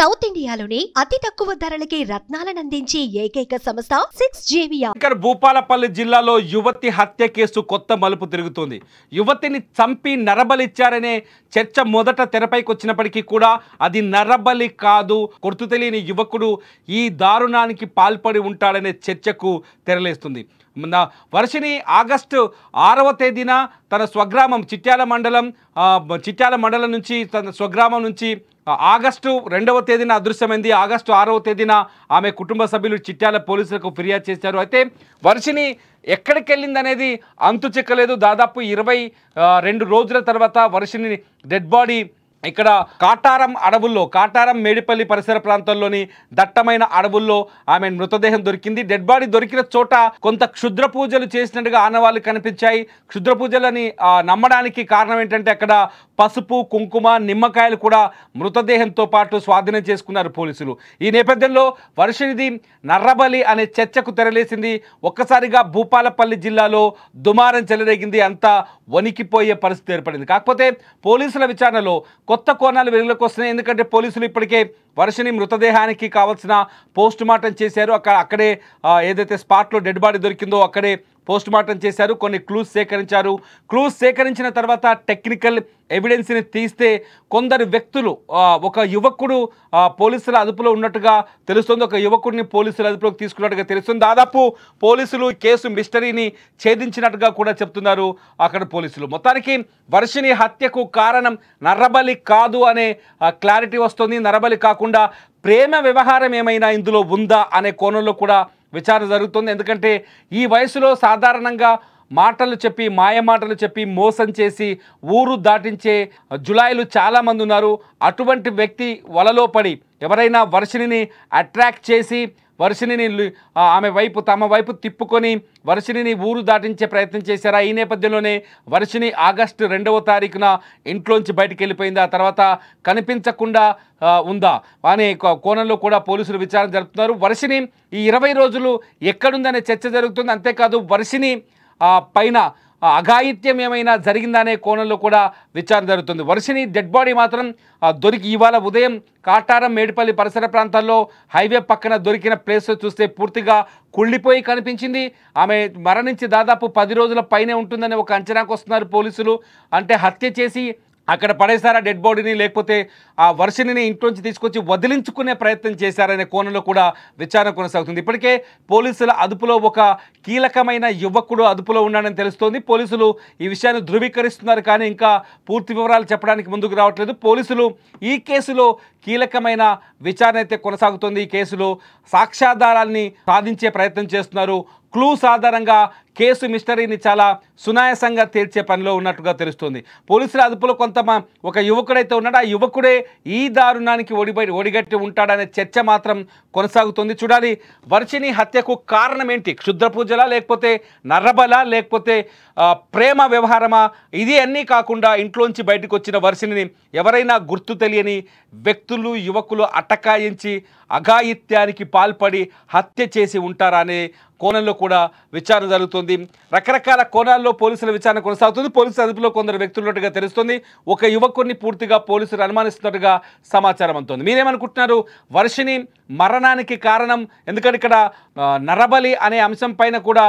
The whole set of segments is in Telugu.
సౌత్ ఇండియాలోనే అతి తక్కువ ధరలకి రత్నాలనందించే ఏకైక సంస్థ 6JVR. ఇక్కడ భూపాలపల్లి జిల్లాలో యువతి హత్య కేసు కొత్త మలుపు తిరుగుతోంది. యువతిని చంపి నరబలిచ్చారనే చర్చ మొదట తెరపైకి వచ్చినప్పటికీ కూడా అది నరబలి కాదు, గుర్తు తెలియని యువకుడు ఈ దారుణానికి పాల్పడి ఉంటాడనే చర్చకు తెరలేస్తుంది. వర్షిని ఆగస్టు 6వ తేదీన తన స్వగ్రామం చిట్యాల మండలం నుంచి తన స్వగ్రామం నుంచి ఆగస్టు 2వ తేదీన అదృశ్యమైంది. ఆగస్టు 6వ తేదీన ఆమె కుటుంబ సభ్యులు చిట్యాల పోలీసులకు ఫిర్యాదు చేశారు. అయితే వర్షిని ఎక్కడికి వెళ్ళింది అనేది అంతు చిక్కలేదు. దాదాపు 22 రోజుల తర్వాత వర్షిని డెడ్ బాడీ ఇక్కడ కాటారం మేడిపల్లి పరిసర ప్రాంతాల్లోని దట్టమైన అడవుల్లో ఆమె మృతదేహం దొరికింది. డెడ్ బాడీ దొరికిన చోట కొంత క్షుద్ర పూజలు చేసినట్టుగా ఆనవాళ్లు కనిపించాయి. క్షుద్ర పూజలని నమ్మడానికి కారణం ఏంటంటే అక్కడ పసుపు, కుంకుమ, నిమ్మకాయలు కూడా మృతదేహంతో పాటు స్వాధీనం చేసుకున్నారు పోలీసులు. ఈ నేపథ్యంలో వర్షినిది నర్రబలి అనే చర్చకు తెరలేసింది. ఒక్కసారిగా భూపాలపల్లి జిల్లాలో దుమారం చెలరేగింది. అంతా వణికిపోయే పరిస్థితి ఏర్పడింది. కాకపోతే పోలీసుల విచారణలో కొత్త కోణాలు వెలుగులోకి వస్తున్నాయి. ఎందుకంటే పోలీసులు ఇప్పటికే వర్షిని మృతదేహానికి కావాల్సిన పోస్ట్ మార్టం చేశారు. అక్కడే ఏదైతే స్పాట్లో డెడ్ బాడీ దొరికిందో అక్కడే పోస్ట్ మార్టం చేశారు. కొన్ని క్లూస్ సేకరించారు. క్లూస్ సేకరించిన తర్వాత టెక్నికల్ ఎవిడెన్స్ని తీస్తే కొందరు వ్యక్తులు ఒక యువకుడు పోలీసుల అదుపులో ఉన్నట్టుగా తెలుస్తుంది. ఒక యువకుడిని పోలీసుల అదుపులోకి తీసుకున్నట్టుగా తెలుస్తుంది. దాదాపు పోలీసులు కేసు మిస్టరీని ఛేదించినట్టుగా కూడా చెప్తున్నారు అక్కడ పోలీసులు. మొత్తానికి వర్షిని హత్యకు కారణం నర్రబలి కాదు అనే క్లారిటీ వస్తుంది. నర్రబలి కాకుండా ప్రేమ వ్యవహారం ఏమైనా ఇందులో ఉందా అనే కోణంలో కూడా విచారణ జరుగుతుంది. ఎందుకంటే ఈ వయసులో సాధారణంగా మాటలు చెప్పి మాయమాటలు చెప్పి మోసం చేసి ఊరు దాటించే జులాయిలు చాలామంది ఉన్నారు. అటువంటి వ్యక్తి వలలో పడి ఎవరైనా వర్షినిని అట్రాక్ట్ చేసి వర్షినిని తమ వైపు తిప్పుకొని వర్షినిని ఊరు దాటించే ప్రయత్నం చేశారా? ఈ నేపథ్యంలోనే వర్షిని ఆగస్టు 2వ తారీఖున ఇంట్లోంచి బయటికి వెళ్ళిపోయింది. ఆ తర్వాత కనిపించకుండా ఉందా అనే కోణంలో కూడా పోలీసులు విచారణ జరుపుతున్నారు. వర్షిని ఈ 20 రోజులు ఎక్కడుందనే చర్చ జరుగుతుంది. అంతేకాదు వర్షిని పైన అఘాయిత్యం ఏమైనా జరిగిందనే కోణంలో కూడా విచారణ జరుగుతుంది. వర్షిని డెడ్ బాడీ మాత్రం దొరికి ఇవాళ ఉదయం కాటారం మేడిపల్లి పరిసర ప్రాంతాల్లో హైవే పక్కన దొరికిన ప్లేస్ చూస్తే పూర్తిగా కుళ్ళిపోయి కనిపించింది. ఆమె మరణించి దాదాపు 10 రోజుల పైనే ఉంటుందని ఒక అంచనాకు వస్తున్నారు పోలీసులు. అంటే హత్య చేసి అక్కడ పడేశారా డెడ్ బాడీని, లేకపోతే ఆ వర్షిని ఇంట్లోంచి తీసుకొచ్చి వదిలించుకునే ప్రయత్నం చేశారనే కోణంలో కూడా విచారణ కొనసాగుతుంది. ఇప్పటికే పోలీసుల అదుపులో ఒక కీలకమైన యువకుడు అదుపులో ఉన్నాడని తెలుస్తోంది. పోలీసులు ఈ విషయాన్ని ధృవీకరిస్తున్నారు, కానీ ఇంకా పూర్తి వివరాలు చెప్పడానికి ముందుకు రావట్లేదు. పోలీసులు ఈ కేసులో కీలకమైన విచారణ అయితే కొనసాగుతోంది. ఈ కేసులో సాక్ష్యాధారాల్ని సాధించే ప్రయత్నం చేస్తున్నారు. క్లూస్ ఆధారంగా కేసు మిస్టరీని చాలా సునాయాసంగా తీర్చే పనిలో ఉన్నట్టుగా తెలుస్తుంది. పోలీసుల అదుపులో ఒక యువకుడైతే ఉన్నాడు. ఆ యువకుడే ఈ దారుణానికి ఒడిగట్టి ఉంటాడనే చర్చ మాత్రం కొనసాగుతుంది. చూడాలి వర్షిని హత్యకు కారణం ఏంటి? క్షుద్ర పూజలా, లేకపోతే నర్రబల, లేకపోతే ప్రేమ వ్యవహారమా? ఇది అన్నీ కాకుండా ఇంట్లోంచి బయటకు వచ్చిన వర్షిని ఎవరైనా గుర్తు తెలియని వ్యక్తులు, యువకులు అటకాయించి అఘాయిత్యానికి పాల్పడి హత్య చేసి ఉంటారా అనే కోణంలో కూడా విచారణ జరుగుతుంది. రకరకాల కోణాల్లో పోలీసుల విచారణ కొనసాగుతుంది. పోలీసుల అదుపులో కొందరు వ్యక్తులు ఉన్నట్టుగా తెలుస్తుంది. ఒక యువకుడిని పూర్తిగా పోలీసులు అనుమానిస్తున్నట్టుగా సమాచారం అందుతోంది. మీరేమనుకుంటున్నారు? వర్షిని మరణానికి కారణం ఎందుకంటే ఇక్కడ నరబలి అనే అంశం పైన కూడా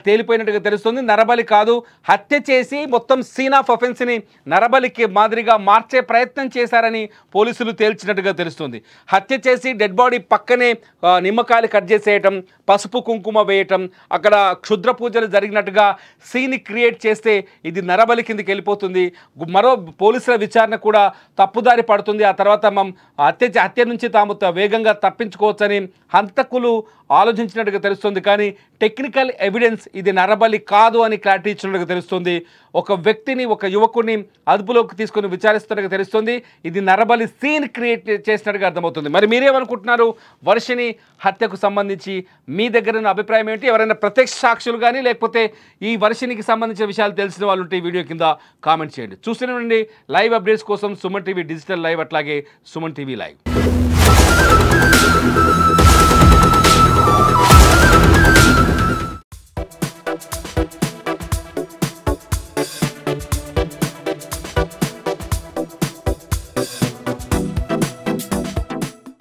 తేలిపోయినట్టుగా తెలుస్తుంది. నరబలి కాదు, హత్య చేసి మొత్తం సీన్ ఆఫ్ అఫెన్స్ని నరబలికి మాదిరిగా మార్చే ప్రయత్నం చేశారని పోలీసులు తేల్చినట్టుగా తెలుస్తుంది. హత్య చేసి డెడ్ బాడీ పక్కనే నిమ్మకాయలు కట్ చేసేయటం, పసుపు కుంకుమ వేయటం, అక్కడ క్షుద్ర పూజలు జరిగినట్టుగా సీన్ క్రియేట్ చేస్తే ఇది నరబలి కిందకి వెళ్ళిపోతుంది. మరో పోలీసుల విచారణ కూడా తప్పుదారి పడుతుంది. ఆ తర్వాత హత్య నుంచి తాము వేగంగా తప్పించుకోవచ్చని హంతకులు ఆలోచించినట్టుగా తెలుస్తుంది. కానీ టెక్నికల్ ఎవిడెన్స్ ఇది నరబలి కాదు అని క్లారిటీ ఇచ్చినట్టుగా తెలుస్తుంది. ఒక వ్యక్తిని, ఒక యువకుడిని అదుపులోకి తీసుకొని విచారిస్తున్నట్టుగా తెలుస్తుంది. ఇది నరబలి సీన్ క్రియేట్ చేసినట్టుగా అర్థమవుతుంది. మరి మీరేమనుకుంటున్నారు? వర్షిని హత్యకు సంబంధించి మీ దగ్గర ఉన్న అభిప్రాయం ఏంటి? ఎవరైనా ప్రత్యక్ష సాక్షులు కానీ లేకపోతే ఈ వర్షినికి సంబంధించిన విషయాలు తెలిసిన వాళ్ళు ఉంటే ఈ వీడియో కింద కామెంట్ చేయండి. చూస్తూనే ఉండండి లైవ్ అప్డేట్స్ కోసం సుమన్ టీవీ డిజిటల్ లైవ్, అట్లాగే సుమన్ టీవీ లైవ్.